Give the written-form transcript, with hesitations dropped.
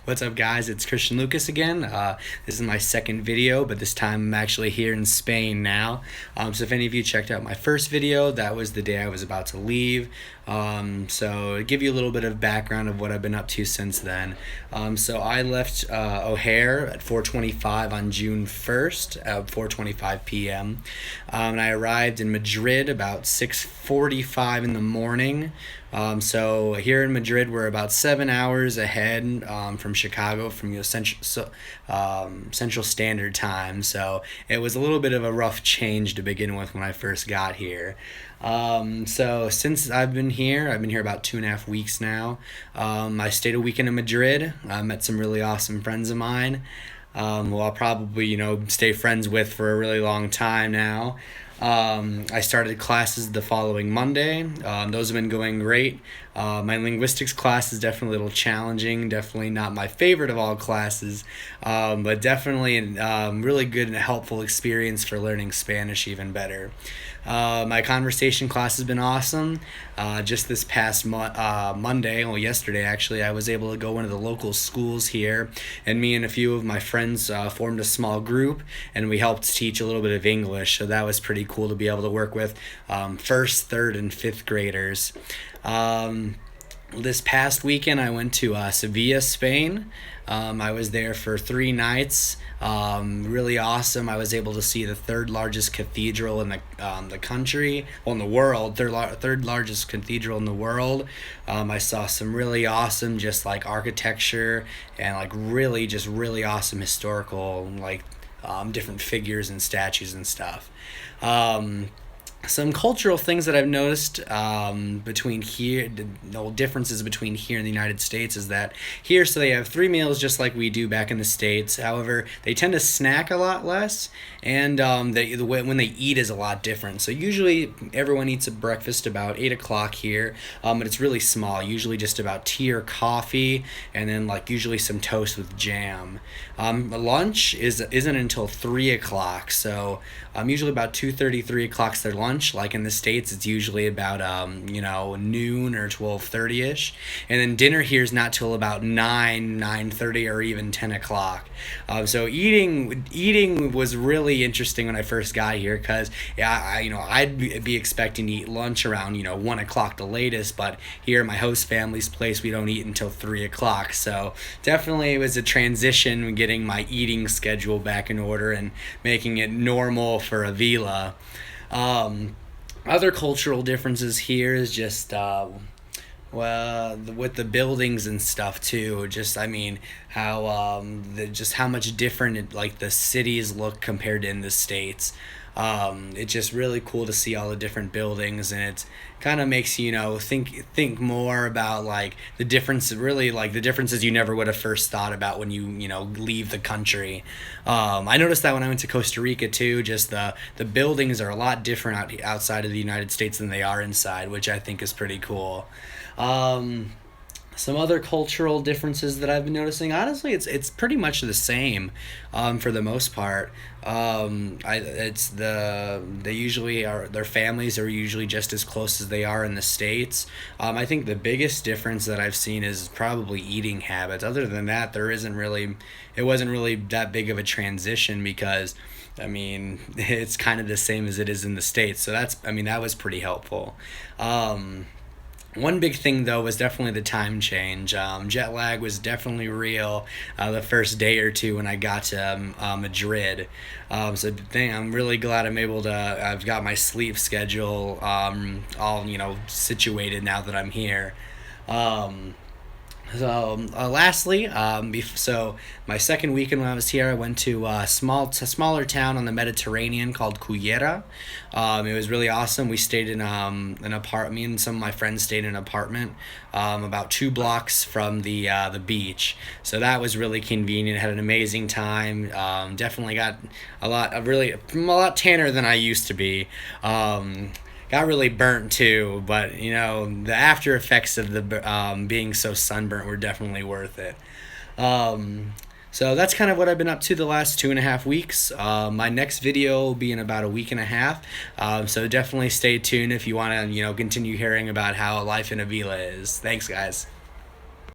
What's up, guys? It's Christian Lucas again. This is my second video, but this time I'm actually here in Spain now. So if any of you checked out my first video, that was the day I was about to leave. So to give you a little bit of background of what I've been up to since then. So I left O'Hare at 4:25 on June 1st at 4:25 p.m. And I arrived in Madrid about 6:45 in the morning. So here in Madrid, we're about 7 hours ahead from Chicago, from Central Standard Time. So it was a little bit of a rough change to begin with when I first got here. So since I've been here about 2.5 weeks now. I stayed a weekend in Madrid. I met some really awesome friends of mine. Who I'll probably, stay friends with for a really long time now. I started classes the following Monday. Those have been going great. My linguistics class is definitely a little challenging, definitely not my favorite of all classes, but definitely a really good and helpful experience for learning Spanish even better. My conversation class has been awesome. Just this past Monday, yesterday actually, I was able to go into the local schools here, and me and a few of my friends formed a small group, and we helped teach a little bit of English, so that was pretty cool to be able to work with first, third, and fifth graders. This past weekend, I went to Sevilla, Spain. I was there for 3 nights. Really awesome. I was able to see the third largest cathedral in the country, in the world. Third largest cathedral in the world. I saw some really awesome, just like architecture and like really awesome historical different figures and statues and stuff. Some cultural things that I've noticed between here, the differences between here and the United States is that here, so they have 3 meals just like we do back in the States. However, they tend to snack a lot less, and the way when they eat is a lot different. So usually everyone eats a breakfast about 8 o'clock here, but it's really small, usually just about tea or coffee, and then usually some toast with jam. Lunch isn't until 3 o'clock, so usually about 2:30, 3 o'clock's their lunch. Like in the States, it's usually about noon or 12:30ish, and then dinner here is not till about 9:30 or even 10 o'clock. So eating was really interesting when I first got here, because I'd be expecting to eat lunch around 1 o'clock the latest, but here at my host family's place we don't eat until 3 o'clock. So definitely it was a transition getting my eating schedule back in order and making it normal for Avila. Other cultural differences here is just with the buildings and stuff too. How much different the cities look compared to in the States. It's just really cool to see all the different buildings, and it kind of makes you think more about the differences you never would have first thought about when you leave the country. I noticed that when I went to Costa Rica too. Just the buildings are a lot different outside of the United States than they are inside, which I think is pretty cool. Some other cultural differences that I've been noticing, honestly, it's pretty much the same, for the most part. Their families are usually just as close as they are in the States. I think the biggest difference that I've seen is probably eating habits. Other than that, it wasn't really that big of a transition, because it's kind of the same as it is in the States. So that was pretty helpful. One big thing, though, was definitely the time change. Jet lag was definitely real the first day or two when I got to Madrid. I'm really glad I've got my sleep schedule all situated now that I'm here. Lastly, so my second weekend when I was here, I went to a smaller town on the Mediterranean called Cullera. It was really awesome. We stayed in an apartment. Me and some of my friends stayed in an apartment about 2 blocks from the beach. So that was really convenient. Had an amazing time. Definitely got a lot tanner than I used to be. Got really burnt too, but the after effects of the being so sunburnt were definitely worth it. So that's kind of what I've been up to the last 2.5 weeks. My next video will be in about a week and a half. So definitely stay tuned if you want to continue hearing about how life in Avila is. Thanks, guys.